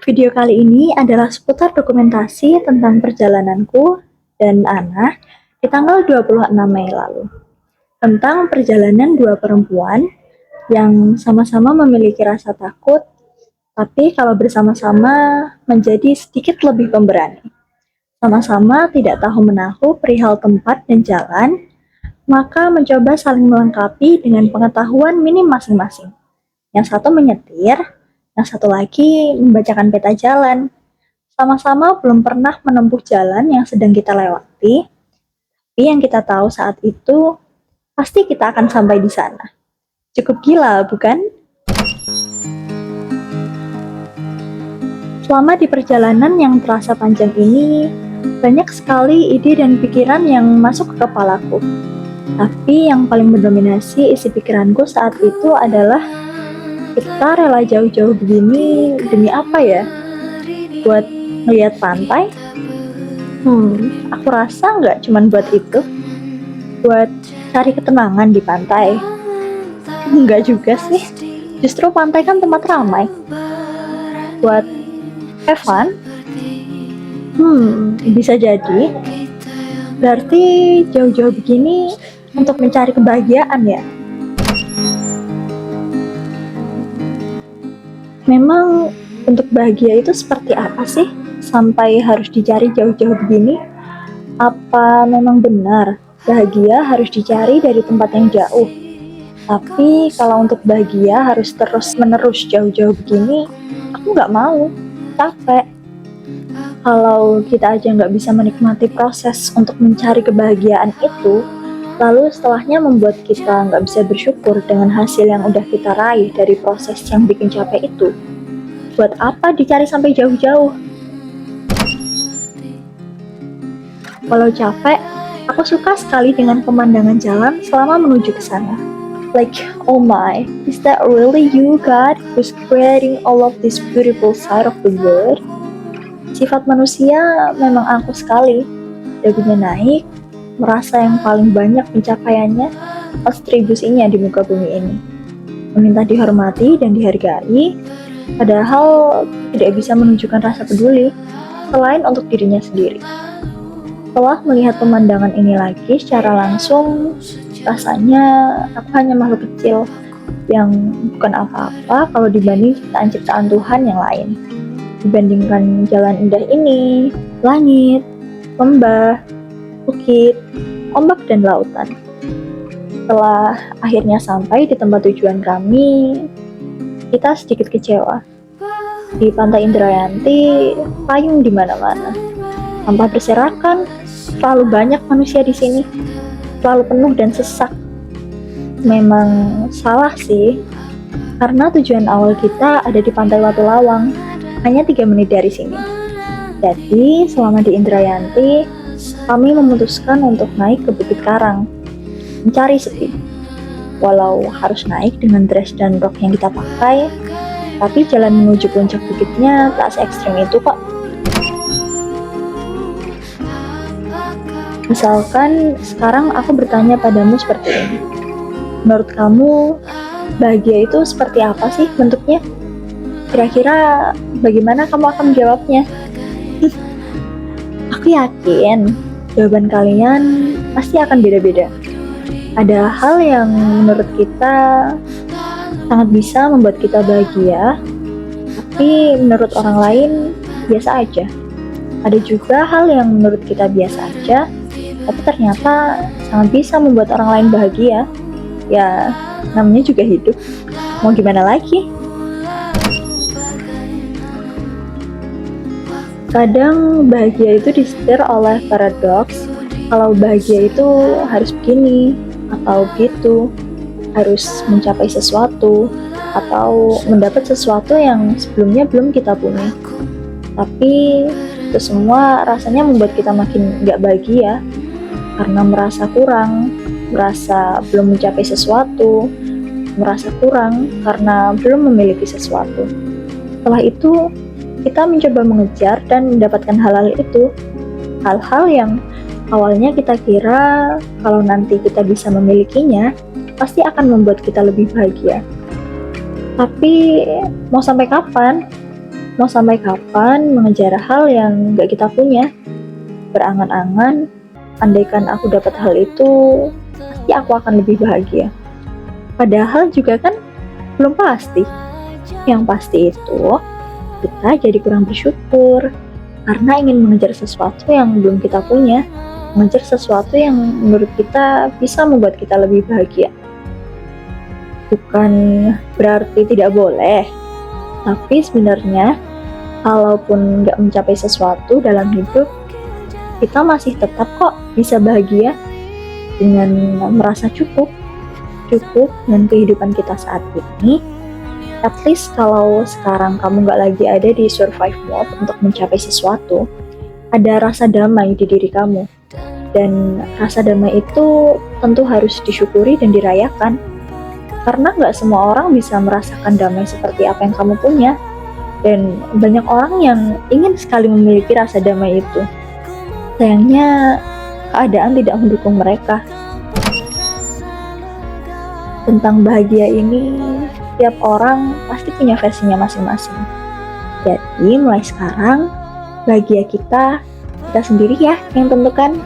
Video kali ini adalah seputar dokumentasi tentang perjalananku dan Ana di tanggal 26 Mei lalu. Tentang perjalanan dua perempuan yang sama-sama memiliki rasa takut, tapi kalau bersama-sama menjadi sedikit lebih pemberani. Sama-sama tidak tahu menahu perihal tempat dan jalan, maka mencoba saling melengkapi dengan pengetahuan minim masing-masing. Yang satu menyetir, yang satu lagi membacakan peta jalan. Sama-sama belum pernah menempuh jalan yang sedang kita lewati, tapi yang kita tahu saat itu, pasti kita akan sampai di sana. Cukup gila, bukan? Selama di perjalanan yang terasa panjang ini, banyak sekali ide dan pikiran yang masuk ke kepalaku. Tapi yang paling mendominasi isi pikiranku saat itu adalah kita rela jauh-jauh begini demi apa ya? Buat melihat pantai? Aku rasa nggak cuma buat itu. Buat cari ketenangan di pantai. Nggak juga sih. Justru pantai kan tempat ramai. Buat have fun? Bisa jadi. Berarti jauh-jauh begini untuk mencari kebahagiaan ya? Memang untuk bahagia itu seperti apa sih? Sampai harus dicari jauh-jauh begini? Apa memang benar bahagia harus dicari dari tempat yang jauh? Tapi kalau untuk bahagia harus terus-menerus jauh-jauh begini, aku nggak mau, capek. Kalau kita aja nggak bisa menikmati proses untuk mencari kebahagiaan itu, lalu setelahnya membuat kita nggak bisa bersyukur dengan hasil yang udah kita raih dari proses yang bikin capek itu. Buat apa dicari sampai jauh-jauh? Walau capek, aku suka sekali dengan pemandangan jalan selama menuju ke sana. Like, oh my, is that really you, God, who's creating all of this beautiful side of the world? Sifat manusia memang angkuh sekali. Dagunya naik, merasa yang paling banyak pencapaiannya, kontribusinya di muka bumi ini. Meminta dihormati dan dihargai, padahal tidak bisa menunjukkan rasa peduli, selain untuk dirinya sendiri. Setelah melihat pemandangan ini lagi secara langsung, rasanya aku hanya makhluk kecil yang bukan apa-apa kalau dibanding ciptaan-ciptaan Tuhan yang lain. Dibandingkan jalan indah ini, langit, lembah, bukit, ombak, dan lautan. Setelah akhirnya sampai di tempat tujuan kami, kita sedikit kecewa. Di Pantai Indrayanti, payung di mana-mana. Sampah berserakan, terlalu banyak manusia di sini. Terlalu penuh dan sesak. Memang salah sih, karena tujuan awal kita ada di Pantai Watu Lawang, hanya 3 menit dari sini. Jadi, selama di Indrayanti, kami memutuskan untuk naik ke Bukit Karang, mencari sepi. Walau harus naik dengan dress dan rok yang kita pakai, tapi jalan menuju puncak bukitnya tak se-ekstrim itu kok. Misalkan sekarang aku bertanya padamu seperti ini. Menurut kamu, bahagia itu seperti apa sih bentuknya? Kira-kira bagaimana kamu akan menjawabnya? Aku yakin jawaban kalian pasti akan beda-beda. Ada hal yang menurut kita sangat bisa membuat kita bahagia, tapi menurut orang lain biasa aja. Ada juga hal yang menurut kita biasa aja, tapi ternyata sangat bisa membuat orang lain bahagia. Ya, namanya juga hidup. Mau gimana lagi? Kadang bahagia itu disetir oleh paradoks, kalau bahagia itu harus begini, atau gitu, harus mencapai sesuatu, atau mendapat sesuatu yang sebelumnya belum kita punya. Tapi itu semua rasanya membuat kita makin gak bahagia, karena merasa kurang, merasa belum mencapai sesuatu, merasa kurang karena belum memiliki sesuatu. Setelah itu, kita mencoba mengejar dan mendapatkan hal-hal itu. Hal-hal yang awalnya kita kira kalau nanti kita bisa memilikinya, pasti akan membuat kita lebih bahagia. Tapi mau sampai kapan? Mau sampai kapan mengejar hal yang gak kita punya? Berangan-angan, andaikan aku dapat hal itu, pasti aku akan lebih bahagia. Padahal juga kan belum pasti. Yang pasti itu, kita jadi kurang bersyukur karena ingin mengejar sesuatu yang belum kita punya, mengejar sesuatu yang menurut kita bisa membuat kita lebih bahagia. Bukan berarti tidak boleh, tapi sebenarnya kalaupun nggak mencapai sesuatu dalam hidup, kita masih tetap kok bisa bahagia dengan merasa cukup dengan kehidupan kita saat ini. At least kalau sekarang kamu nggak lagi ada di survive mode untuk mencapai sesuatu, ada rasa damai di diri kamu. Dan rasa damai itu tentu harus disyukuri dan dirayakan. Karena nggak semua orang bisa merasakan damai seperti apa yang kamu punya. Dan banyak orang yang ingin sekali memiliki rasa damai itu. Sayangnya, keadaan tidak mendukung mereka. Tentang bahagia ini, tiap orang pasti punya versinya masing-masing. Jadi mulai sekarang, bahagia kita sendiri ya yang tentukan.